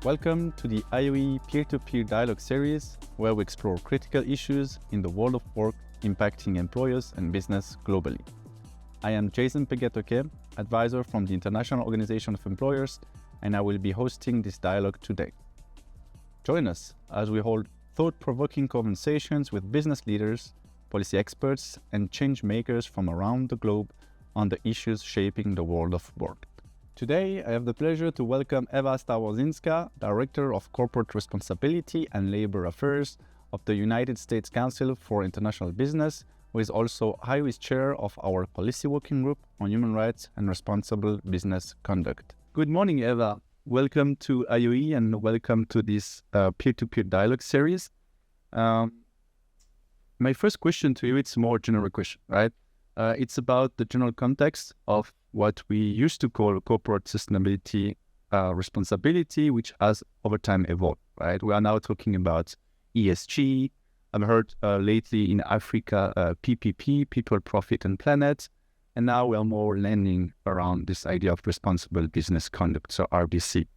Welcome to the IOE Peer-to-Peer Dialogue series, where we explore critical issues in the world of work impacting employers and business globally. I am Jason Pegetoke, advisor from the International Organization of Employers, and I will be hosting this dialogue today. Join us as we hold thought-provoking conversations with business leaders, policy experts, and change makers from around the globe on the issues shaping the world of work. Today, I have the pleasure to welcome Ewa Staworzynska, Director of Corporate Responsibility and Labor Affairs of the United States Council for International Business, who is also IOE's chair of our Policy Working Group on Human Rights and Responsible Business Conduct. Good morning, Ewa. Welcome to IOE and welcome to this peer-to-peer dialogue series. My first question to you, it's a more general question, right? It's about the general context of what we used to call corporate sustainability responsibility, which has over time evolved, right? We are now talking about ESG. I've heard lately in Africa, PPP, People, Profit and Planet. And now we are more landing around this idea of responsible business conduct, so RBC.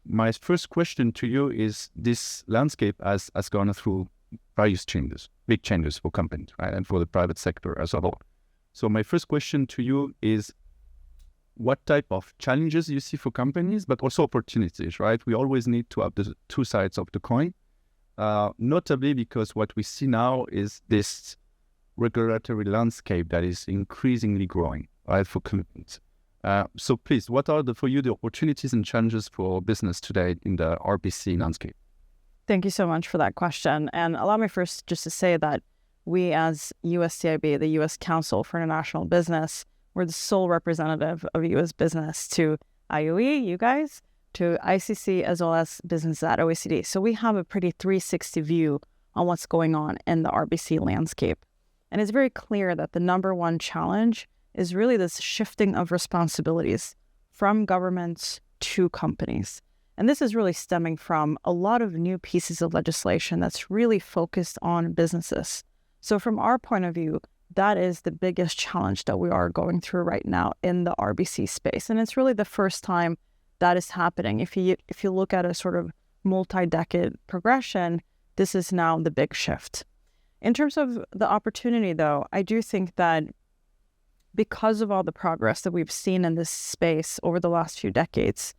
My first question to you is, this landscape has gone through various changes, big changes for companies, right? And for the private sector as a whole. So my first question to you is, what type of challenges you see for companies, but also opportunities, right? We always need to have the two sides of the coin, notably because what we see now is this regulatory landscape that is increasingly growing, right, for companies. So please, what are for you the opportunities and challenges for business today in the RBC landscape? Thank you so much for that question. And allow me first just to say that we as USCIB, the U.S. Council for International Business, we're the sole representative of U.S. business to IOE, you guys, to ICC, as well as business at OECD. So we have a pretty 360 view on what's going on in the RBC landscape. And it's very clear that the number one challenge is really this shifting of responsibilities from governments to companies. And this is really stemming from a lot of new pieces of legislation that's really focused on businesses. So from our point of view, that is the biggest challenge that we are going through right now in the RBC space. And it's really the first time that is happening. If you look at a sort of multi-decade progression, this is now the big shift. In terms of the opportunity, though, I do think that because of all the progress that we've seen in this space over the last few decades,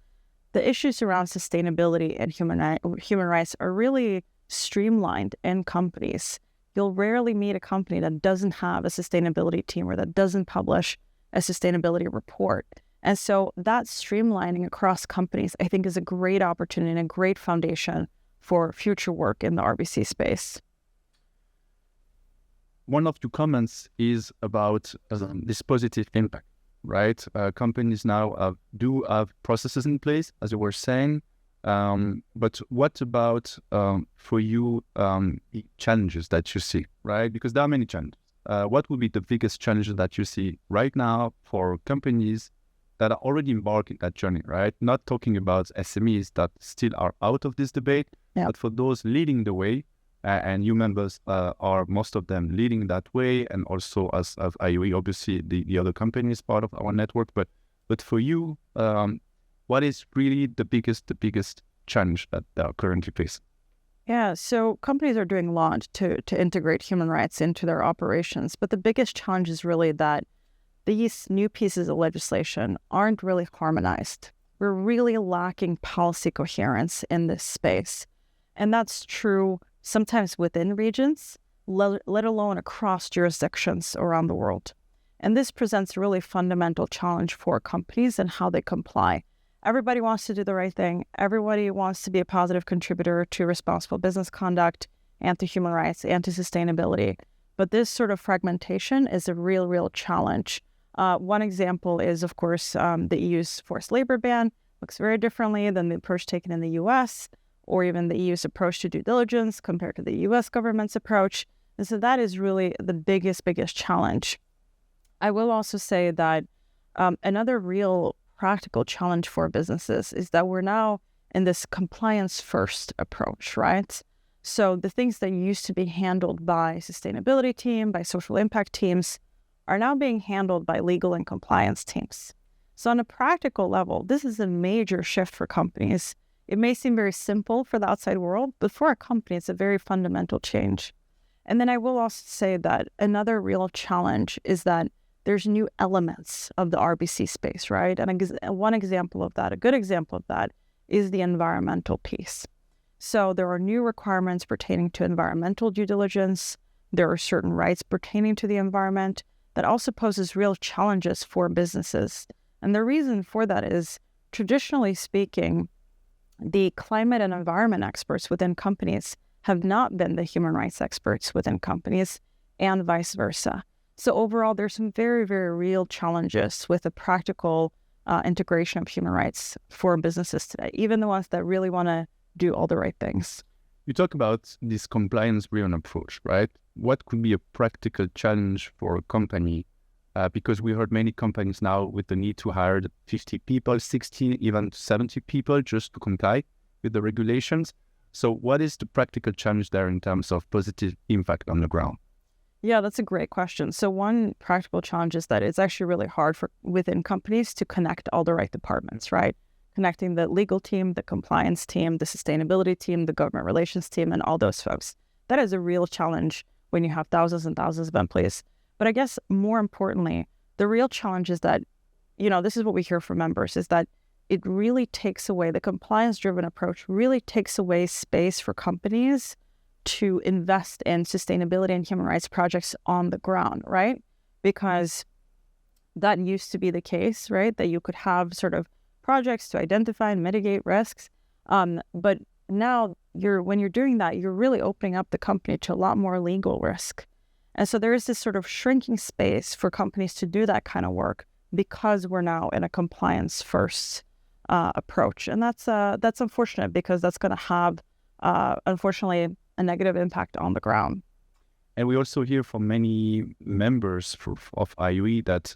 the issues around sustainability and human rights are really streamlined in companies. You'll rarely meet a company that doesn't have a sustainability team or that doesn't publish a sustainability report. And so that streamlining across companies, I think, is a great opportunity and a great foundation for future work in the RBC space. One of your comments is about this positive impact, right? Companies now do have processes in place, as you were saying. But what about for you the challenges that you see, right? Because there are many challenges. What would be the biggest challenges that you see right now for companies that are already embarked in that journey, right? Not talking about SMEs that still are out of this debate, but for those leading the way, and you members are most of them leading that way, and also as IOE, obviously the other company is part of our network. But for you, what is really the biggest challenge that they are currently facing? Yeah, so companies are doing a lot to integrate human rights into their operations, but the biggest challenge is really that these new pieces of legislation aren't really harmonized. We're really lacking policy coherence in this space. And that's true sometimes within regions, let alone across jurisdictions around the world. And this presents a really fundamental challenge for companies and how they comply. Everybody wants to do the right thing. Everybody wants to be a positive contributor to responsible business conduct and to human rights and to sustainability. But this sort of fragmentation is a real challenge. One example is, of course, the EU's forced labor ban looks very differently than the approach taken in the US, or even the EU's approach to due diligence compared to the US government's approach. And so that is really the biggest challenge. I will also say that another real practical challenge for businesses is that we're now in this compliance-first approach, right? So the things that used to be handled by sustainability team, by social impact teams, are now being handled by legal and compliance teams. So on a practical level, this is a major shift for companies It may seem very simple for the outside world, but for a company, it's a very fundamental change. And then I will also say that another real challenge is that there's new elements of the RBC space, right? And one example of that, a good example of that, is the environmental piece. So there are new requirements pertaining to environmental due diligence. There are certain rights pertaining to the environment that also poses real challenges for businesses. And the reason for that is, traditionally speaking, the climate and environment experts within companies have not been the human rights experts within companies, and vice versa. So overall, there's some very, very real challenges with the practical integration of human rights for businesses today, even the ones that really want to do all the right things. You talk about this compliance-driven approach, right? What could be a practical challenge for a company? Because we heard many companies now with the need to hire 50 people, 60, even 70 people just to comply with the regulations. So what is the practical challenge there in terms of positive impact on the ground? Yeah, that's a great question. So one practical challenge is that it's actually really hard for within companies to connect all the right departments, right? Connecting the legal team, the compliance team, the sustainability team, the government relations team, and all those folks. That is a real challenge when you have thousands and thousands of employees. But I guess more importantly, the real challenge is that, this is what we hear from members, is that it really takes away, the compliance-driven approach really takes away space for companies to invest in sustainability and human rights projects on the ground, right? Because that used to be the case, right? That you could have sort of projects to identify and mitigate risks. But now when you're doing that, you're really opening up the company to a lot more legal risk. And so there is this sort of shrinking space for companies to do that kind of work because we're now in a compliance first approach. And that's unfortunate, because that's going to have, unfortunately, a negative impact on the ground. And we also hear from many members of IOE that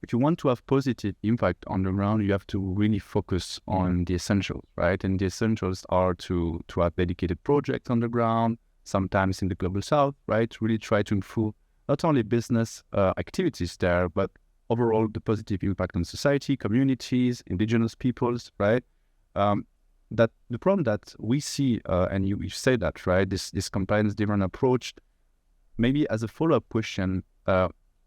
if you want to have positive impact on the ground, you have to really focus on the essentials, right? And the essentials are to have dedicated projects on the ground, sometimes in the global south, right? Really try to improve not only business activities there, but overall the positive impact on society, communities, indigenous peoples, right? That the problem that we see, and you say that, right? This compliance-driven approach. Maybe as a follow-up question,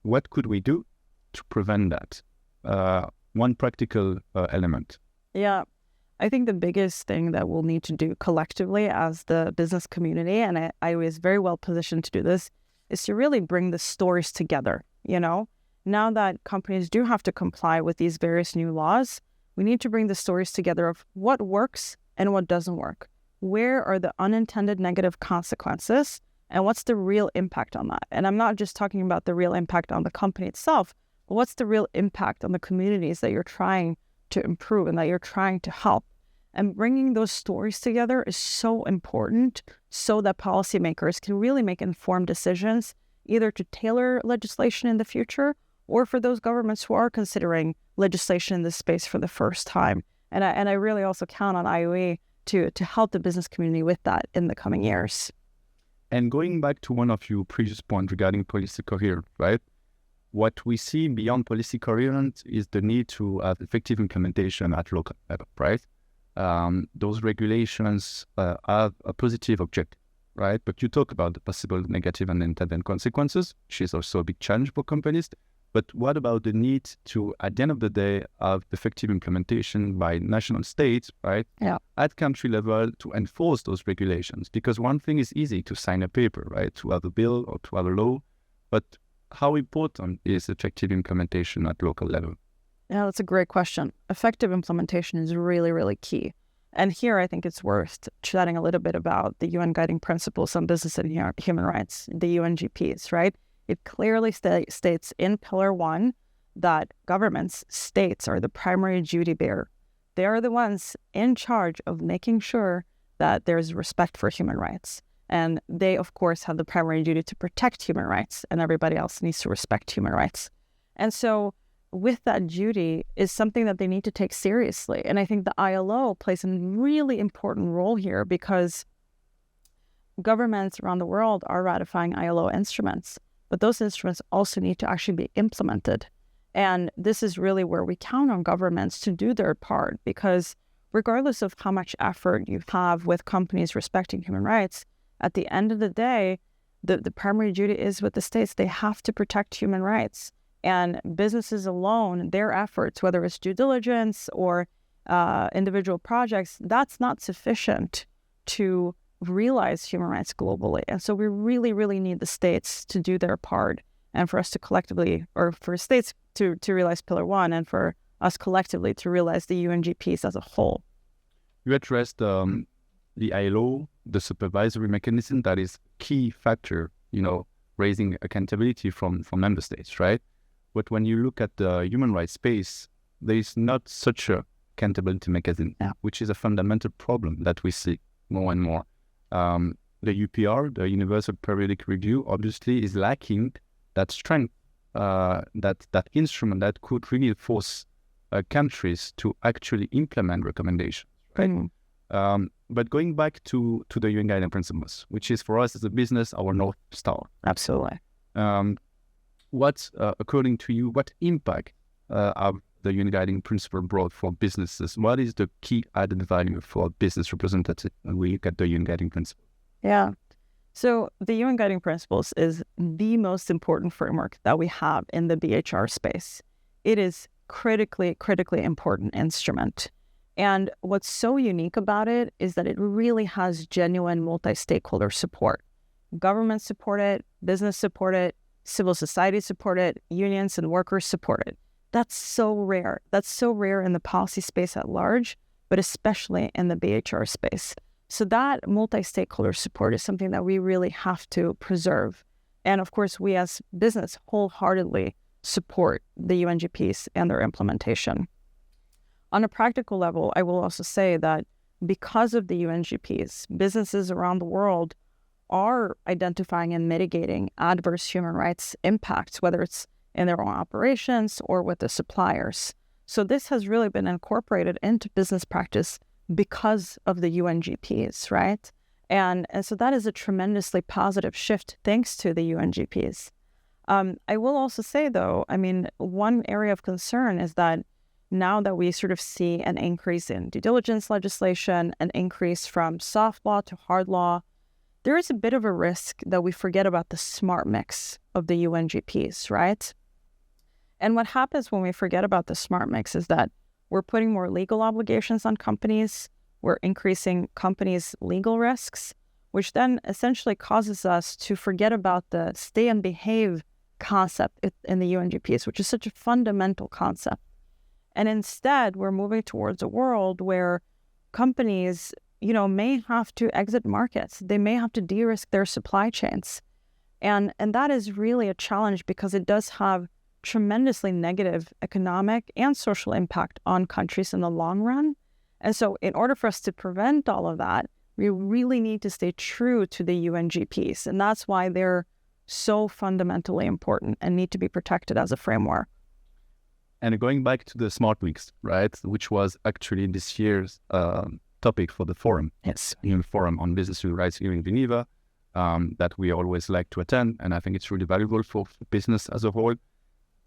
what could we do to prevent that? One practical element. Yeah, I think the biggest thing that we'll need to do collectively as the business community, and IOE is very well positioned to do this, is to really bring the stories together. Now that companies do have to comply with these various new laws, we need to bring the stories together of what works and what doesn't work. Where are the unintended negative consequences, and what's the real impact on that? And I'm not just talking about the real impact on the company itself, but what's the real impact on the communities that you're trying to improve and that you're trying to help. And bringing those stories together is so important so that policymakers can really make informed decisions, either to tailor legislation in the future or for those governments who are considering legislation in this space for the first time. And I really also count on IOE to help the business community with that in the coming years. And going back to one of your previous points regarding policy coherence, right? What we see beyond policy coherence is the need to have effective implementation at local level, right? Those regulations have a positive objective, right? But you talk about the possible negative and unintended consequences, which is also a big challenge for companies. But what about the need to, at the end of the day, have effective implementation by national states, right? Yeah. At country level to enforce those regulations? Because one thing is easy to sign a paper, right? To have a bill or to have a law, but how important is effective implementation at local level? Yeah, that's a great question. Effective implementation is really, really key. And here I think it's worth chatting a little bit about the UN Guiding Principles on Business and Human Rights, the UNGPs, right? It clearly states in Pillar 1 that governments, states, are the primary duty bearer. They are the ones in charge of making sure that there's respect for human rights. And they, of course, have the primary duty to protect human rights, and everybody else needs to respect human rights. And so with that duty is something that they need to take seriously. And I think the ILO plays a really important role here, because governments around the world are ratifying ILO instruments, but those instruments also need to actually be implemented. And this is really where we count on governments to do their part, because regardless of how much effort you have with companies respecting human rights, at the end of the day, the primary duty is with the states. They have to protect human rights. And businesses alone, their efforts, whether it's due diligence or individual projects, that's not sufficient to realize human rights globally. And so we really, really need the states to do their part, and for us to collectively, or for states to realize Pillar 1, and for us collectively to realize the UNGPs as a whole. You addressed the ILO, the supervisory mechanism that is key factor, raising accountability from member states, right? But when you look at the human rights space, there is not such a accountability mechanism, which is a fundamental problem that we see more and more. The UPR, the Universal Periodic Review, obviously is lacking that strength, that instrument that could really force countries to actually implement recommendations. Right? But going back to the UN Guiding Principles, which is for us as a business our North Star. Absolutely. What, according to you, what impact have the UN Guiding Principle brought for businesses? What is the key added value for a business representative when we look at the UN Guiding Principle? Yeah. So the UN Guiding Principles is the most important framework that we have in the BHR space. It is critically important instrument. And what's so unique about it is that it really has genuine multi-stakeholder support. Governments support it, business support it, civil society support it, unions and workers support it. That's so rare. That's so rare in the policy space at large, but especially in the BHR space. So that multi-stakeholder support is something that we really have to preserve. And of course, we as business wholeheartedly support the UNGPs and their implementation. On a practical level, I will also say that because of the UNGPs, businesses around the world are identifying and mitigating adverse human rights impacts, whether it's in their own operations or with the suppliers. So this has really been incorporated into business practice because of the UNGPs, right? And so that is a tremendously positive shift thanks to the UNGPs. I will also say, though, one area of concern is that now that we sort of see an increase in due diligence legislation, an increase from soft law to hard law, there is a bit of a risk that we forget about the smart mix of the UNGPs, right? And what happens when we forget about the smart mix is that we're putting more legal obligations on companies, we're increasing companies' legal risks, which then essentially causes us to forget about the stay and behave concept in the UNGPs, which is such a fundamental concept. And instead, we're moving towards a world where companies, may have to exit markets. They may have to de-risk their supply chains. And that is really a challenge because it does have tremendously negative economic and social impact on countries in the long run. And so in order for us to prevent all of that, we really need to stay true to the UNGPs. And that's why they're so fundamentally important and need to be protected as a framework. And going back to the smart mix, right, which was actually this year's topic for the forum. Yes. Forum on business human rights here in Geneva, that we always like to attend. And I think it's really valuable for business as a whole.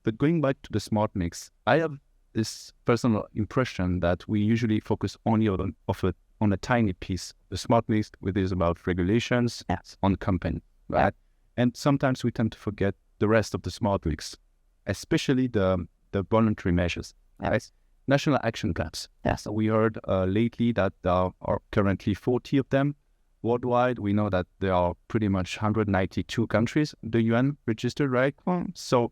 But going back to the smart mix, I have this personal impression that we usually focus only on a tiny piece. The smart mix, which is about regulations on company, right? Yeah. And sometimes we tend to forget the rest of the smart mix, especially the voluntary measures, right? National action plans. Yes. So we heard lately that there are currently 40 of them worldwide. We know that there are pretty much 192 countries, the UN registered, right? So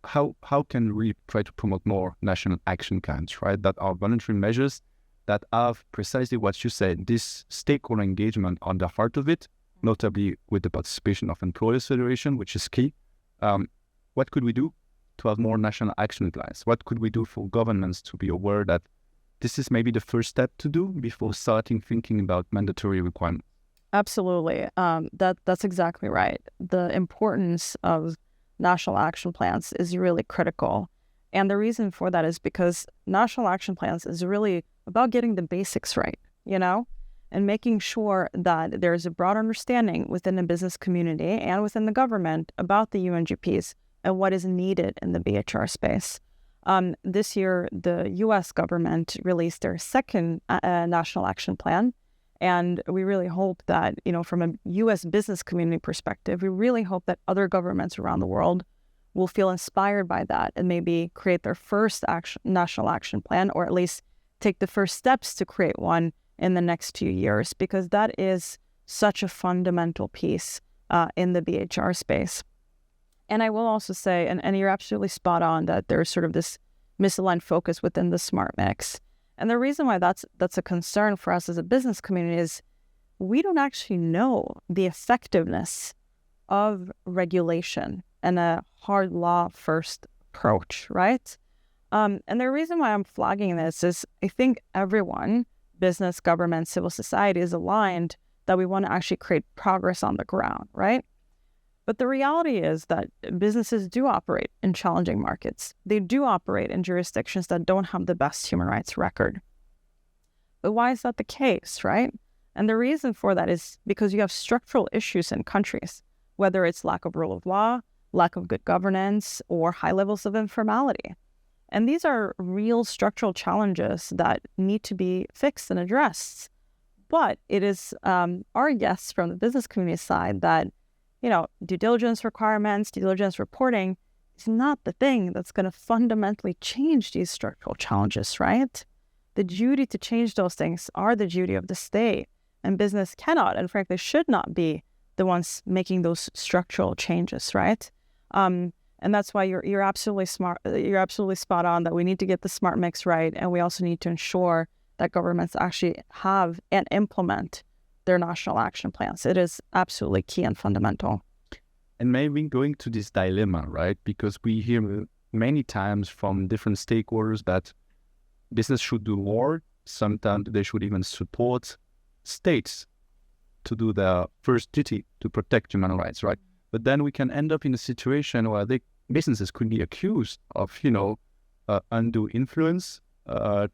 how can we try to promote more national action plans, right? That are voluntary measures that have precisely what you said, this stakeholder engagement on the heart of it, notably with the participation of Employers Federation, which is key. What could we do to have more national action plans? What could we do for governments to be aware that this is maybe the first step to do before starting thinking about mandatory requirements? Absolutely. That's exactly right. The importance of national action plans is really critical. And the reason for that is because national action plans is really about getting the basics right, and making sure that there's a broad understanding within the business community and within the government about the UNGPs and what is needed in the BHR space. This year, the U.S. government released their second national action plan. And we really hope that, from a U.S. business community perspective, we really hope that other governments around the world will feel inspired by that and maybe create their first national action plan, or at least take the first steps to create one in the next few years, because that is such a fundamental piece in the BHR space. And I will also say, and you're absolutely spot on, that there's sort of this misaligned focus within the smart mix. And the reason why that's a concern for us as a business community is we don't actually know the effectiveness of regulation and a hard law first approach, right? And the reason why I'm flagging this is I think everyone, business, government, civil society, is aligned that we want to actually create progress on the ground, right? But the reality is that businesses do operate in challenging markets. They do operate in jurisdictions that don't have the best human rights record. But why is that the case, right? And the reason for that is because you have structural issues in countries, whether it's lack of rule of law, lack of good governance, or high levels of informality. And these are real structural challenges that need to be fixed and addressed. But it is our guess from the business community side that due diligence requirements, due diligence reporting is not the thing that's going to fundamentally change these structural challenges, right? The duty to change those things are the duty of the state, and business cannot and frankly should not be the ones making those structural changes, right? And that's why you're absolutely smart. You're absolutely spot on that we need to get the smart mix right, and we also need to ensure that governments actually have and implement their national action plans. It is absolutely key and fundamental. And maybe going to this dilemma, right? Because we hear many times from different stakeholders that business should do more. Sometimes they should even support states to do their first duty to protect human rights, right? But then we can end up in a situation where businesses could be accused of, undue influence,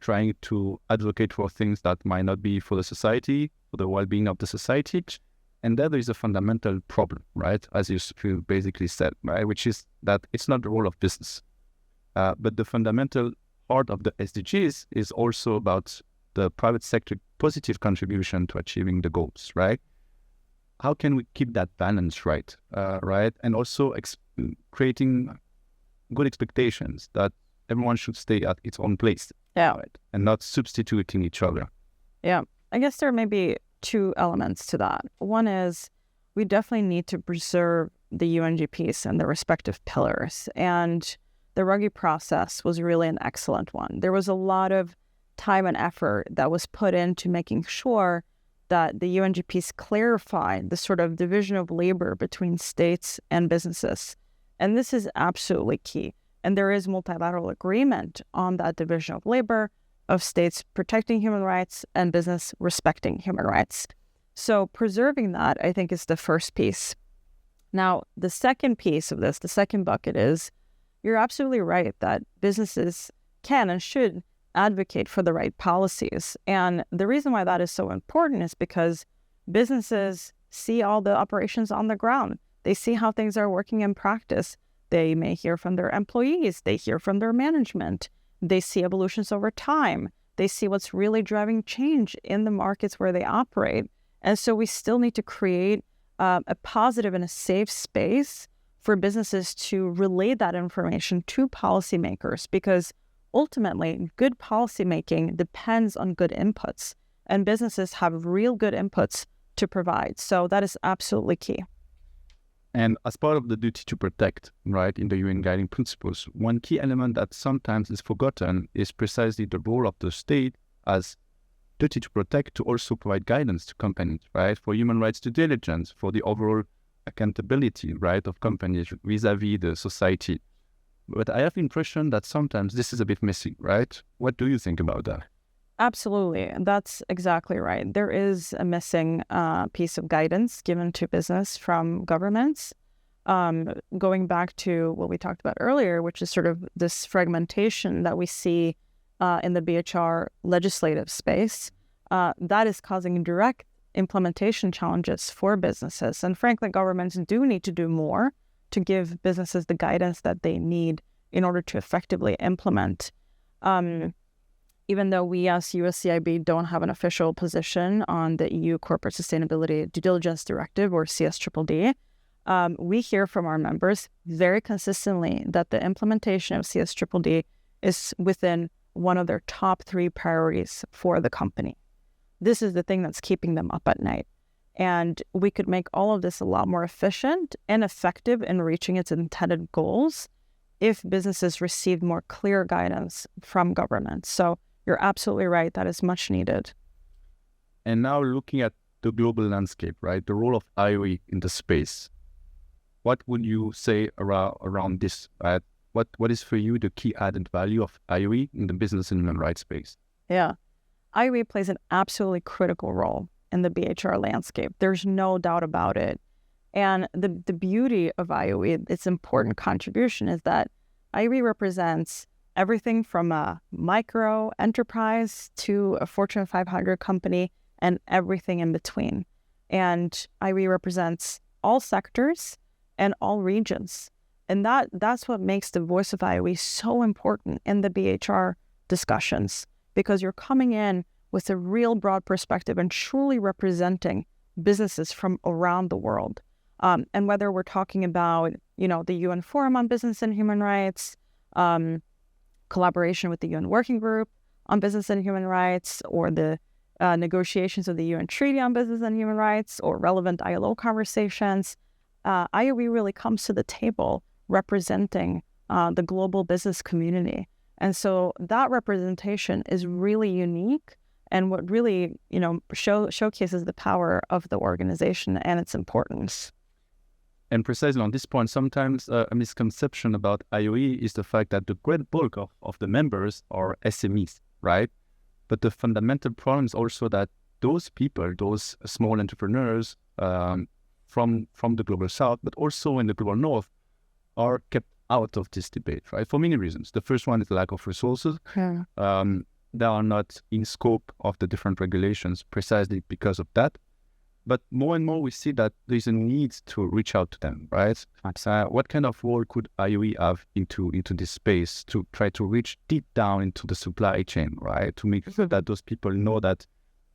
trying to advocate for things that might not be for the society, for the well-being of the society. And there is a fundamental problem, right? As you basically said, right? Which is that it's not the role of business. But the fundamental part of the SDGs is also about the private sector positive contribution to achieving the goals, right? How can we keep that balance right? Right? And also creating good expectations that everyone should stay at its own place. Yeah. Right? And not substituting each other. Yeah. I guess there may be two elements to that. One is we definitely need to preserve the UNGPs and the respective pillars. And the Ruggie process was really an excellent one. There was a lot of time and effort that was put into making sure that the UNGPs clarified the sort of division of labor between states and businesses. And this is absolutely key. And there is multilateral agreement on that division of labor, of states protecting human rights and business respecting human rights. So preserving that, I think, is the first piece. Now, the second piece of this, the second bucket is, you're absolutely right that businesses can and should advocate for the right policies. And the reason why that is so important is because businesses see all the operations on the ground. They see how things are working in practice. They may hear from their employees. They hear from their management. They see evolutions over time. They see what's really driving change in the markets where they operate. And so we still need to create a positive and a safe space for businesses to relay that information to policymakers, because ultimately, good policymaking depends on good inputs, and businesses have real good inputs to provide. So that is absolutely key. And as part of the duty to protect, right, in the UN guiding principles, one key element that sometimes is forgotten is precisely the role of the state as duty to protect to also provide guidance to companies, right, for human rights due diligence, for the overall accountability, right, of companies vis-a-vis the society. But I have the impression that sometimes this is a bit missing, right? What do you think about that? Absolutely. That's exactly right. There is a missing piece of guidance given to business from governments. Going back to what we talked about earlier, which is sort of this fragmentation that we see in the BHR legislative space, that is causing direct implementation challenges for businesses. And frankly, governments do need to do more to give businesses the guidance that they need in order to effectively implement. Even though we as USCIB don't have an official position on the EU Corporate Sustainability Due Diligence Directive, or CSDDD, we hear from our members very consistently that the implementation of CSDDD is within one of their top 3 priorities for the company. This is the thing that's keeping them up at night. And we could make all of this a lot more efficient and effective in reaching its intended goals if businesses received more clear guidance from government. So you're absolutely right, that is much needed. And now looking at the global landscape, right, the role of IOE in the space, what would you say around this? What is for you the key added value of IOE in the business and human rights space? Yeah, IOE plays an absolutely critical role in the BHR landscape. There's no doubt about it. And the beauty of IOE, its important contribution, is that IOE represents everything from a micro enterprise to a Fortune 500 company and everything in between. And IOE represents all sectors and all regions. And that's what makes the voice of IOE so important in the BHR discussions, because you're coming in with a real broad perspective and truly representing businesses from around the world. And whether we're talking about, the UN Forum on Business and Human Rights, collaboration with the UN Working Group on Business and Human Rights, or the negotiations of the UN Treaty on Business and Human Rights, or relevant ILO conversations, IOE really comes to the table representing the global business community. And so that representation is really unique, and what really, showcases the power of the organization and its importance. And precisely on this point, sometimes a misconception about IOE is the fact that the great bulk of the members are SMEs, right? But the fundamental problem is also that those people, those small entrepreneurs from the global south, but also in the global north, are kept out of this debate, right? For many reasons. The first one is the lack of resources. Yeah. They are not in scope of the different regulations precisely because of that. But more and more we see that there's a need to reach out to them, right? What kind of role could IOE have into this space to try to reach deep down into the supply chain, right? To make sure that those people know that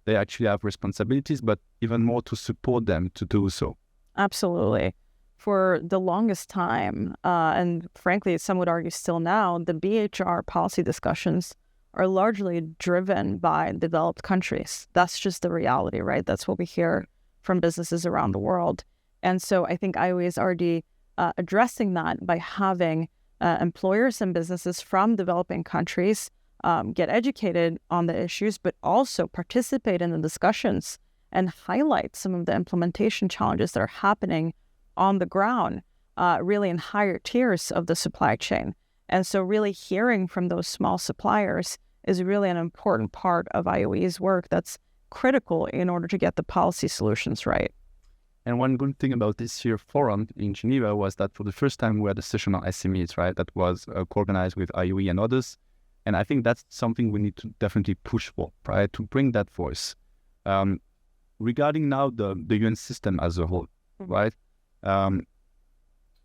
they actually have responsibilities, but even more to support them to do so. Absolutely. For the longest time, and frankly, some would argue still now, the BHR policy discussions are largely driven by developed countries. That's just the reality, right? That's what we hear from businesses around the world. And so I think IOE is already addressing that by having employers and businesses from developing countries get educated on the issues, but also participate in the discussions and highlight some of the implementation challenges that are happening on the ground, really in higher tiers of the supply chain. And so really hearing from those small suppliers is really an important part of IOE's work that's critical in order to get the policy solutions right. And one good thing about this year's forum in Geneva was that for the first time we had a session on SMEs, right? That was co-organized with IOE and others. And I think that's something we need to definitely push for, right? To bring that voice. Regarding now the UN system as a whole, right?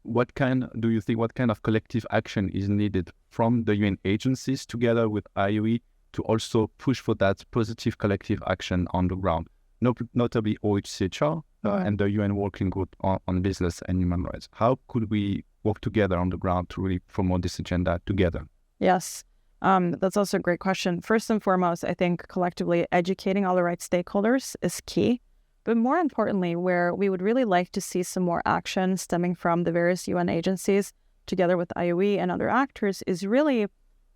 What kind of collective action is needed from the UN agencies together with IOE to also push for that positive collective action on the ground, notably OHCHR and the UN Working Group on Business and Human Rights? How could we work together on the ground to really promote this agenda together? Yes, that's also a great question. First and foremost, I think collectively educating all the right stakeholders is key. But more importantly, where we would really like to see some more action stemming from the various UN agencies together with IOE and other actors is really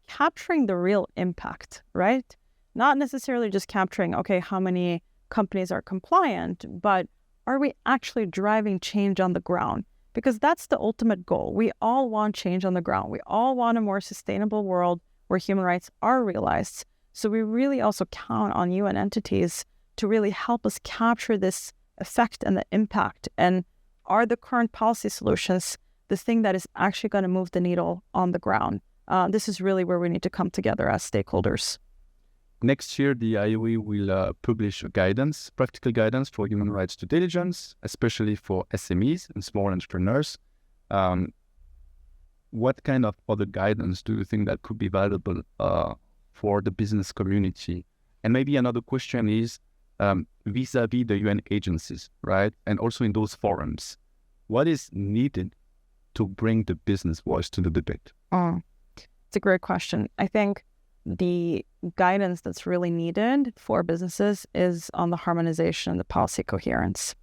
capturing the real impact, right? Not necessarily just capturing, okay, how many companies are compliant, but are we actually driving change on the ground? Because that's the ultimate goal. We all want change on the ground. We all want a more sustainable world where human rights are realized. So we really also count on UN entities to really help us capture this effect and the impact. And are the current policy solutions the thing that is actually going to move the needle on the ground? This is really where we need to come together as stakeholders. Next year, the IOE will publish a guidance, practical guidance for human rights due diligence, especially for SMEs and small entrepreneurs. what kind of other guidance do you think that could be valuable for the business community? And maybe another question is vis-a-vis the UN agencies, right? And also in those forums, what is needed to bring the business voice to the debate? It's a great question. I think the guidance that's really needed for businesses is on the harmonization and the policy coherence.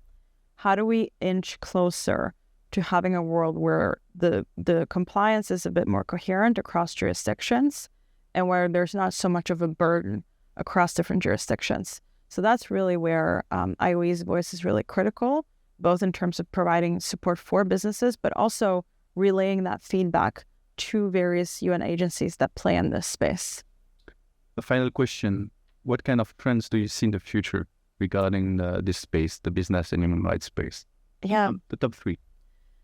How do we inch closer to having a world where the compliance is a bit more coherent across jurisdictions and where there's not so much of a burden across different jurisdictions? So that's really where IOE's voice is really critical, both in terms of providing support for businesses, but also relaying that feedback to various UN agencies that play in this space. The final question, what kind of trends do you see in the future regarding this space, the business and human rights space? Yeah. The top three.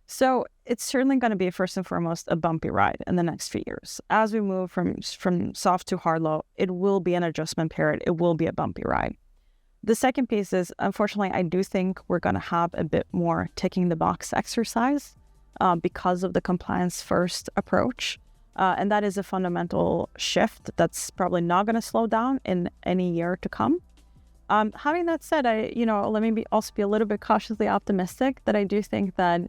So it's certainly going to be, first and foremost, a bumpy ride in the next few years. As we move from soft to hard law, it will be an adjustment period. It will be a bumpy ride. The second piece is, unfortunately, I do think we're going to have a bit more ticking the box exercise because of the compliance first approach. And that is a fundamental shift that's probably not going to slow down in any year to come. Having that said, let me also be a little bit cautiously optimistic that I do think that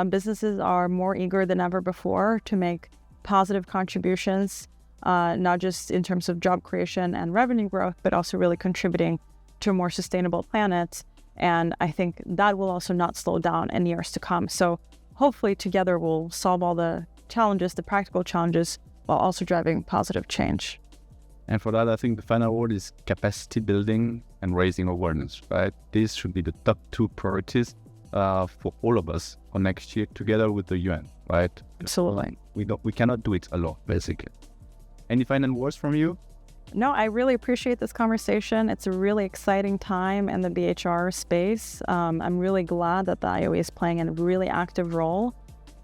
businesses are more eager than ever before to make positive contributions, not just in terms of job creation and revenue growth, but also really contributing to a more sustainable planet. And I think that will also not slow down in years to come. So hopefully together we'll solve all the challenges, the practical challenges, while also driving positive change. And for that, I think the final word is capacity building and raising awareness, right? These should be the top two priorities for all of us for next year, together with the UN, right? Absolutely. We cannot do it alone, basically. Any final words from you? No, I really appreciate this conversation. It's a really exciting time in the BHR space. I'm really glad that the IOE is playing a really active role.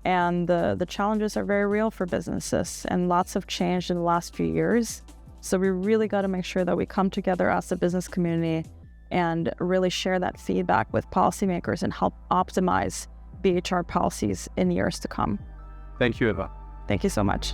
And the challenges are very real for businesses, and lots have changed in the last few years. So we really got to make sure that we come together as a business community and really share that feedback with policymakers and help optimize BHR policies in years to come. Thank you, Ewa. Thank you so much.